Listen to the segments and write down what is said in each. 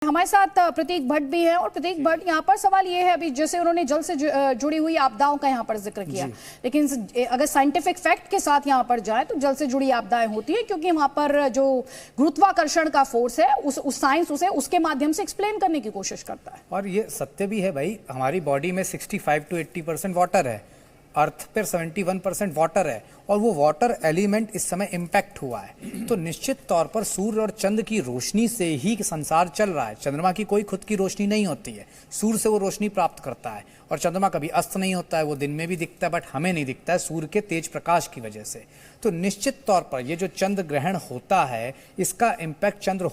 हमारे साथ प्रतीक भट्ट भी हैं। और प्रतीक भट्ट, यहाँ पर सवाल ये है, अभी जैसे उन्होंने जल से जुड़ी हुई आपदाओं का यहाँ पर जिक्र किया, लेकिन अगर साइंटिफिक फैक्ट के साथ यहाँ पर जाए तो जल से जुड़ी आपदाएं होती है, क्योंकि वहाँ पर जो गुरुत्वाकर्षण का फोर्स है उस साइंस उसे उसके माध्यम से एक्सप्लेन करने की कोशिश करता है। और ये सत्य भी है भाई, हमारी बॉडी में 65 to 80% वाटर है, अर्थ पर 71% वाटर है, और वो वाटर एलिमेंट इस समय इम्पैक्ट हुआ है। तो निश्चित तौर पर सूर्य और चंद्र की रोशनी से ही संसार चल रहा है। चंद्रमा की कोई खुद की रोशनी नहीं होती है, सूर्य से वो रोशनी प्राप्त करता है। और चंद्रमा कभी अस्त नहीं होता है, वो दिन में भी दिखता है बट हमें नहीं दिखता है सूर्य के तेज प्रकाश की वजह से। तो निश्चित तौर पर ये जो चंद्र ग्रहण होता है, इसका इम्पैक्ट चंद्र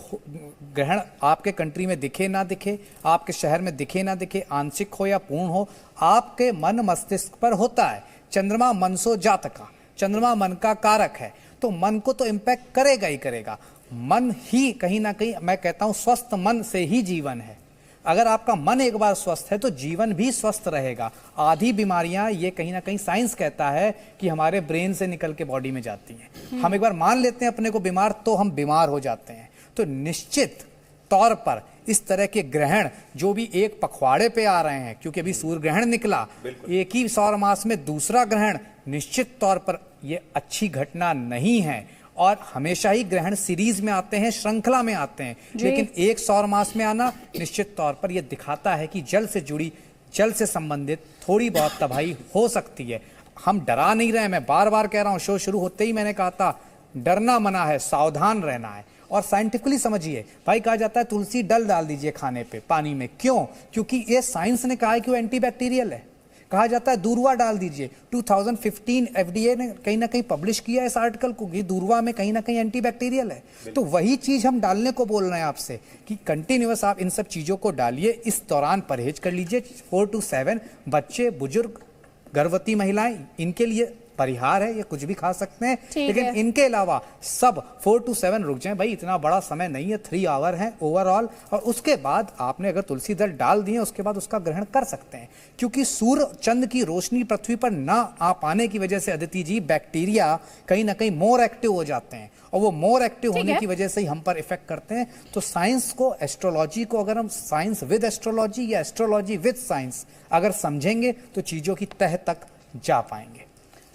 ग्रहण आपके कंट्री में दिखे ना दिखे, आपके शहर में दिखे ना दिखे, आंशिक हो या पूर्ण हो, आपके मन मस्तिष्क पर होता है। चंद्रमा मनसो जातका, चंद्रमा मन का कारक है, तो मन को तो इम्पैक्ट करेगा ही करेगा। मन ही कहीं ना कहीं, मैं कहता हूं स्वस्थ मन से ही जीवन है। अगर आपका मन एक बार स्वस्थ है तो जीवन भी स्वस्थ रहेगा। आधी बीमारियां, ये कहीं ना कहीं साइंस कहता है कि हमारे ब्रेन से निकल के बॉडी में जाती हैं। हम एक बार मान लेते हैं अपने को बीमार तो हम बीमार हो जाते हैं। तो निश्चित तौर पर इस तरह के ग्रहण जो भी एक पखवाड़े पे आ रहे हैं, क्योंकि अभी सूर्य ग्रहण निकला, एक ही सौर मास में दूसरा ग्रहण, निश्चित तौर पर ये अच्छी घटना नहीं है। और हमेशा ही ग्रहण सीरीज में आते हैं, श्रृंखला में आते हैं, लेकिन एक सौर मास में आना निश्चित तौर पर यह दिखाता है कि जल से जुड़ी, जल से संबंधित थोड़ी बहुत तबाही हो सकती है। हम डरा नहीं रहे, मैं बार बार कह रहा हूं, शो शुरू होते ही मैंने कहा था डरना मना है, सावधान रहना है। और साइंटिफिकली समझिए भाई, कहा जाता है तुलसी डाल दीजिए खाने पे, पानी में। क्यों? क्योंकि ये साइंस ने कहा है कि वो एंटीबैक्टीरियल है। कहा जाता है दूरवा डाल दीजिए। 2015 एफडीए ने कहीं ना कहीं पब्लिश किया इस आर्टिकल को कि दूरवा में कहीं ना कहीं एंटीबैक्टीरियल है। तो वही चीज हम डालने को बोल रहे हैं आपसे कि कंटिन्यूअस आप इन सब चीजों को डालिए। इस दौरान परहेज कर लीजिए। 4 to 7 बच्चे, बुजुर्ग, गर्भवती महिलाएं, इनके लिए परिहार है, ये कुछ भी खा सकते हैं, लेकिन इनके अलावा सब 4 to 7 रुक जाएं। भाई इतना बड़ा समय नहीं है, 3 आवर है ओवरऑल। और उसके बाद आपने अगर तुलसी दल डाल दिए, उसके बाद उसका ग्रहण कर सकते हैं। क्योंकि सूर्य चंद्र की रोशनी पृथ्वी पर ना आ पाने की वजह से अदिति जी, बैक्टीरिया कहीं ना कहीं मोर एक्टिव हो जाते हैं, और वो मोर एक्टिव होने की वजह से ही हम पर इफेक्ट करते हैं। तो साइंस को, एस्ट्रोलॉजी को, अगर हम साइंस विद एस्ट्रोलॉजी या एस्ट्रोलॉजी विद साइंस अगर समझेंगे तो चीजों की तह तक जा पाएंगे।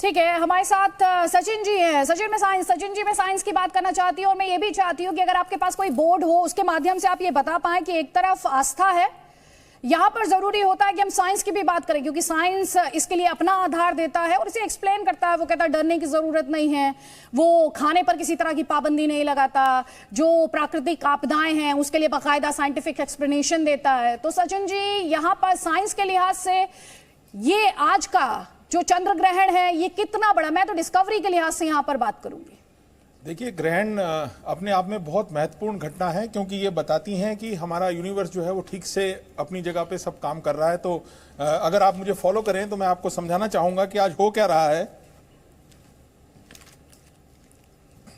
ठीक है, हमारे साथ सचिन जी हैं। सचिन जी, मैं साइंस की बात करना चाहती हूँ, और मैं ये भी चाहती हूँ कि अगर आपके पास कोई बोर्ड हो, उसके माध्यम से आप ये बता पाएं कि एक तरफ आस्था है, यहाँ पर जरूरी होता है कि हम साइंस की भी बात करें, क्योंकि साइंस इसके लिए अपना आधार देता है और इसे एक्सप्लेन करता है। वो कहता है डरने की जरूरत नहीं है, वो खाने पर किसी तरह की पाबंदी नहीं लगाता, जो प्राकृतिक आपदाएं हैं उसके लिए बाकायदा साइंटिफिक एक्सप्लेनेशन देता है। तो सचिन जी, यहाँ पर साइंस के लिहाज से ये आज का जो चंद्र ग्रहण है, ये कितना बड़ा, मैं तो डिस्कवरी के लिहाज से यहाँ पर बात करूंगी। देखिए, ग्रहण अपने आप में बहुत महत्वपूर्ण घटना है, क्योंकि ये बताती हैं कि हमारा यूनिवर्स जो है वो ठीक से अपनी जगह पे सब काम कर रहा है। तो अगर आप मुझे फॉलो करें तो मैं आपको समझाना चाहूंगा कि आज हो क्या रहा है।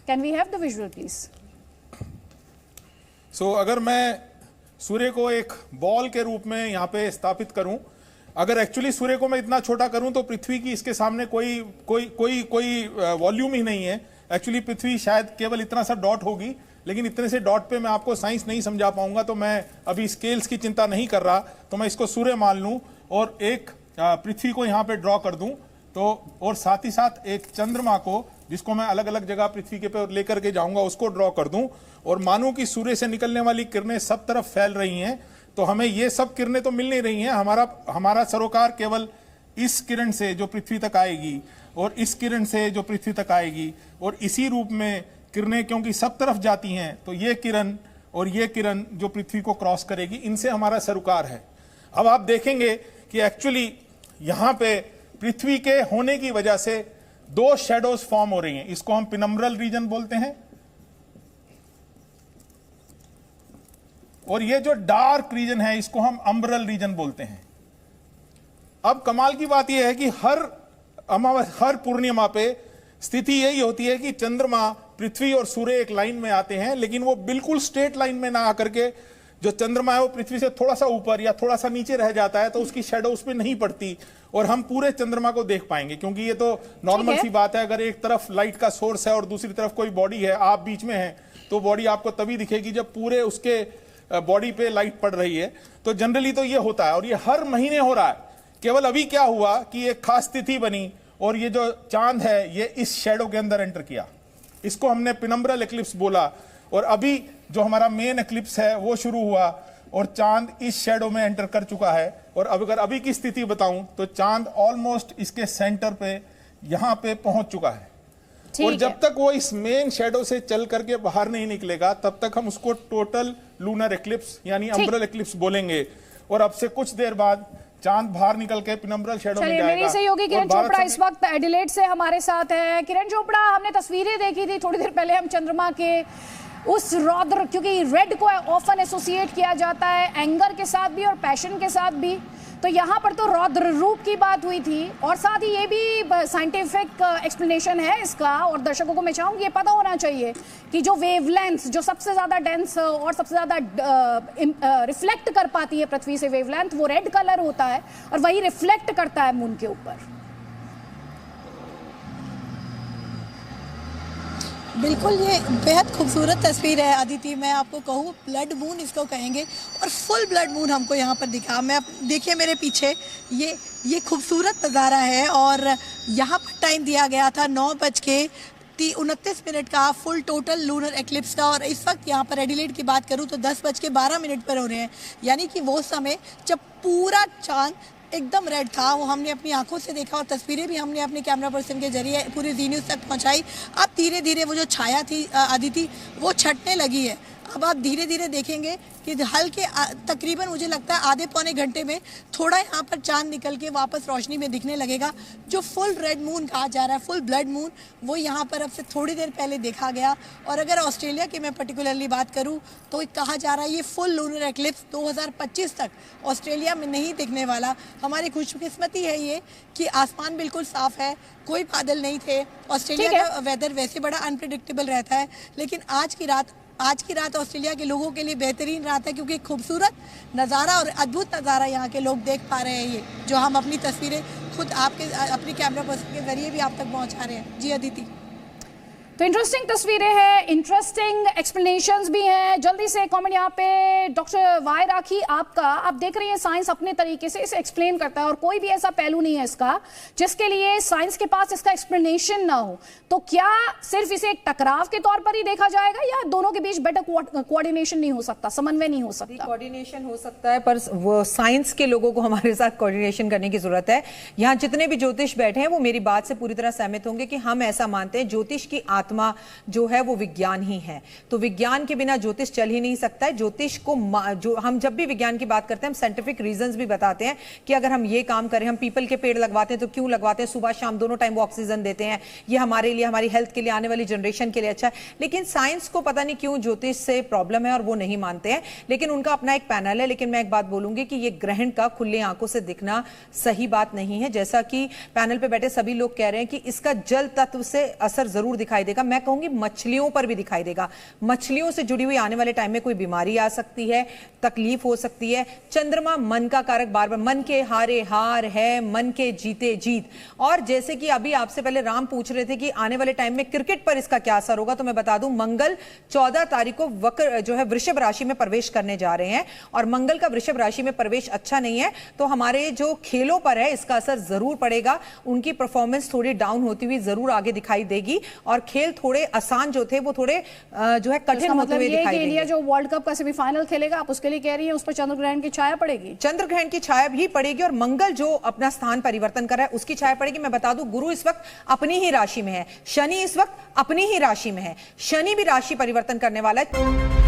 Can we have the visual please? So अगर मैं सूर्य को एक बॉल के रूप में यहाँ पे स्थापित करूं, अगर एक्चुअली सूर्य को मैं इतना छोटा करूं तो पृथ्वी की इसके सामने कोई वॉल्यूम ही नहीं है। एक्चुअली पृथ्वी शायद केवल इतना सा डॉट होगी, लेकिन इतने से डॉट पे मैं आपको साइंस नहीं समझा पाऊंगा, तो मैं अभी स्केल्स की चिंता नहीं कर रहा। तो मैं इसको सूर्य मान लूं और एक पृथ्वी को यहाँ पे ड्रॉ कर दूं, तो और साथ ही साथ एक चंद्रमा को, जिसको मैं अलग अलग जगह पृथ्वी के पे लेकर के जाऊंगा, उसको ड्रॉ कर दूं, और मानूं कि सूर्य से निकलने वाली किरणें सब तरफ फैल रही हैं। तो हमें ये सब किरणें तो मिल नहीं रही हैं, हमारा सरोकार केवल इस किरण से जो पृथ्वी तक आएगी, और इस किरण से जो पृथ्वी तक आएगी, और इसी रूप में किरणें क्योंकि सब तरफ जाती हैं, तो ये किरण और ये किरण जो पृथ्वी को क्रॉस करेगी, इनसे हमारा सरोकार है। अब आप देखेंगे कि एक्चुअली यहाँ पे पृथ्वी के होने की वजह से 2 शेडोज फॉर्म हो रही हैं। इसको हम पिनम्ब्रल रीजन बोलते हैं, और ये जो डार्क रीजन है इसको हम अम्ब्रल रीजन बोलते हैं। अब कमाल की बात यह है कि हर पूर्णिमा पे स्थिति यही होती है कि चंद्रमा, पृथ्वी और सूर्य एक लाइन में आते हैं, लेकिन वो बिल्कुल स्ट्रेट लाइन में ना आकर के जो चंद्रमा है वो पृथ्वी से थोड़ा सा ऊपर या थोड़ा सा नीचे रह जाता है, तो उसकी शेडो उस पर नहीं पड़ती और हम पूरे चंद्रमा को देख पाएंगे। क्योंकि ये तो नॉर्मल सी बात है, अगर एक तरफ लाइट का सोर्स है और दूसरी तरफ कोई बॉडी है, आप बीच में हैं, तो बॉडी आपको तभी दिखेगी जब पूरे उसके बॉडी पे लाइट पड़ रही है। तो जनरली तो ये होता है और ये हर महीने हो रहा है। केवल अभी क्या हुआ कि एक खास तिथि बनी और ये जो चांद है ये इस शैडो के अंदर एंटर किया, इसको हमने पिनम्ब्रल एक्लिप्स बोला। और अभी जो हमारा मेन एक्लिप्स है वो शुरू हुआ और चांद इस शैडो में एंटर कर चुका है। और अब अगर अभी की स्थिति बताऊं तो चांद ऑलमोस्ट इसके सेंटर पे यहां पे पहुंच चुका है। और जब तक वो इस मेन शैडो से चल करके बाहर नहीं निकलेगा तब तक हम उसको टोटल लूनर एक्लिप्स यानी अम्ब्रल एक्लिप्स बोलेंगे। और अब से कुछ देर बाद चांद बाहर निकल के पिनम्ब्रल शैडो में जाएगा। मेरी सहयोगी किरण चोपड़ा इस वक्त एडिलेड से हमारे साथ है। किरण चोपड़ा, हमने तस्वीरें देखी थी थोड़ी देर पहले, हम चंद्रमा के उस रौद्र, क्योंकि रेड को ऑफन एसोसिएट किया जाता है एंगर के साथ भी और पैशन के साथ भी, तो यहाँ पर तो रौद्र रूप की बात हुई थी और साथ ही ये भी साइंटिफिक एक्सप्लेनेशन है इसका। और दर्शकों को मैं चाहूंगी ये पता होना चाहिए कि जो वेवलेंथ, जो सबसे ज्यादा डेंस और सबसे ज्यादा रिफ्लेक्ट कर पाती है पृथ्वी से वेवलेंथ, वो रेड कलर होता है और वही रिफ्लेक्ट करता है मून के ऊपर। बिल्कुल, ये बेहद खूबसूरत तस्वीर है अदिति। मैं आपको कहूँ ब्लड मून इसको कहेंगे और फुल ब्लड मून हमको यहाँ पर दिखा। मैं देखिए मेरे पीछे ये खूबसूरत नज़ारा है और यहाँ पर टाइम दिया गया था 9:29 का फुल टोटल लूनर एक्लिप्स का। और इस वक्त यहाँ पर एडिलेड की बात करूँ तो 10:12 पर हो रहे हैं, यानी कि वो समय जब पूरा चांद एकदम रेड था, वो हमने अपनी आंखों से देखा और तस्वीरें भी हमने अपने कैमरा पर्सन के जरिए पूरे जी न्यूज़ तक पहुंचाई। अब धीरे धीरे वो जो छाया थी अदिति, वो छटने लगी है। अब आप धीरे धीरे देखेंगे कि हल्के तकरीबन मुझे लगता है आधे पौने घंटे में थोड़ा यहाँ पर चांद निकल के वापस रोशनी में दिखने लगेगा। जो फुल रेड मून कहा जा रहा है, फुल ब्लड मून, वो यहाँ पर अब से थोड़ी देर पहले देखा गया। और अगर ऑस्ट्रेलिया की मैं पर्टिकुलरली बात करूँ तो कहा जा रहा है ये फुल लूनर एक्लिप्स 2025 तक ऑस्ट्रेलिया में नहीं दिखने वाला। हमारी खुशकिस्मती है ये कि आसमान बिल्कुल साफ है, कोई बादल नहीं थे। ऑस्ट्रेलिया का वेदर वैसे बड़ा अनप्रिडिक्टेबल रहता है, लेकिन आज की रात ऑस्ट्रेलिया के लोगों के लिए बेहतरीन रात है, क्योंकि खूबसूरत नज़ारा और अद्भुत नज़ारा यहाँ के लोग देख पा रहे हैं। ये जो हम अपनी तस्वीरें खुद आपके अपने कैमरा पर्सन के जरिए भी आप तक पहुँचा रहे हैं। जी अदिति, तो इंटरेस्टिंग तस्वीरें हैं, इंटरेस्टिंग एक्सप्लेनेशंस भी हैं। जल्दी से कमेंट यहाँ पे डॉक्टर वाई राखी आपका, आप देख रही हैं साइंस अपने तरीके से इसे एक्सप्लेन करता है और कोई भी ऐसा पहलू नहीं है इसका जिसके लिए साइंस के पास इसका एक्सप्लेनेशन ना हो। तो क्या सिर्फ इसे एक टकराव के तौर पर ही देखा जाएगा या दोनों के बीच बेटर कोऑर्डिनेशन नहीं हो सकता, समन्वय नहीं हो सकता? कोऑर्डिनेशन हो सकता है, पर वो साइंस के लोगों को हमारे साथ कोऑर्डिनेशन करने की जरूरत है। यहाँ जितने भी ज्योतिष बैठे हैं वो मेरी बात से पूरी तरह सहमत होंगे कि हम ऐसा मानते हैं ज्योतिष की आत्मा जो है वो विज्ञान ही है। तो विज्ञान के बिना ज्योतिष चल ही नहीं सकता है। ज्योतिष को जो हम जब भी विज्ञान की बात करते हैं हम साइंटिफिक रीजंस भी बताते हैं कि अगर हम ये काम करें, हम पीपल के पेड़ लगवाते हैं तो क्यों लगवाते हैं, सुबह शाम दोनों टाइम वो ऑक्सीजन देते हैं, ये हमारे लिए, हमारी हेल्थ के लिए, आने वाली जनरेशन के लिए अच्छा है। लेकिन साइंस को पता नहीं क्यों ज्योतिष से प्रॉब्लम है और वो नहीं मानते हैं, लेकिन उनका अपना एक पैनल है। लेकिन मैं एक बात बोलूंगी कि ये ग्रहण का खुले आंखों से दिखना सही बात नहीं है। जैसा कि पैनल पे बैठे सभी लोग कह रहे हैं कि इसका जल तत्व से असर जरूर दिखाई देगा। मैं कहूंगी मछलियों पर भी दिखाई देगा। मछलियों से जुड़ी हुई आने वाले टाइम में कोई बीमारी आ सकती है, तकलीफ हो सकती है। चंद्रमा मन का कारक, बार बार मन के हारे हार है, मन के जीते जीत। और जैसे कि अभी आपसे पहले राम पूछ रहे थे कि आने वाले टाइम में क्रिकेट पर इसका क्या असर होगा, तो मैं बता दूं मंगल 14 तारीख को वक्र जो है वृषभ राशि में प्रवेश करने जा रहे हैं और मंगल का वृषभ राशि में प्रवेश अच्छा नहीं है, तो हमारे जो खेलों पर है इसका असर जरूर पड़ेगा। उनकी परफॉर्मेंस थोड़ी डाउन होती हुई जरूर आगे दिखाई देगी और खेल थोड़े आसान जो थे वो थोड़े जो है कठिन होते हुए दिखाई देंगे। इंडिया जो वर्ल्ड कप का सेमीफाइनल खेलेगा, आप उसके लिए कह रही हैं उस पर चंद्र ग्रहण की छाया पड़ेगी? चंद्र ग्रहण की छाया भी पड़ेगी और मंगल जो अपना स्थान परिवर्तन कर रहा है उसकी छाया पड़ेगी। मैं बता दूं गुरु इस वक्त अपनी ही राशि में है, शनि इस वक्त अपनी ही राशि में है, शनि भी राशि परिवर्तन करने वाला है।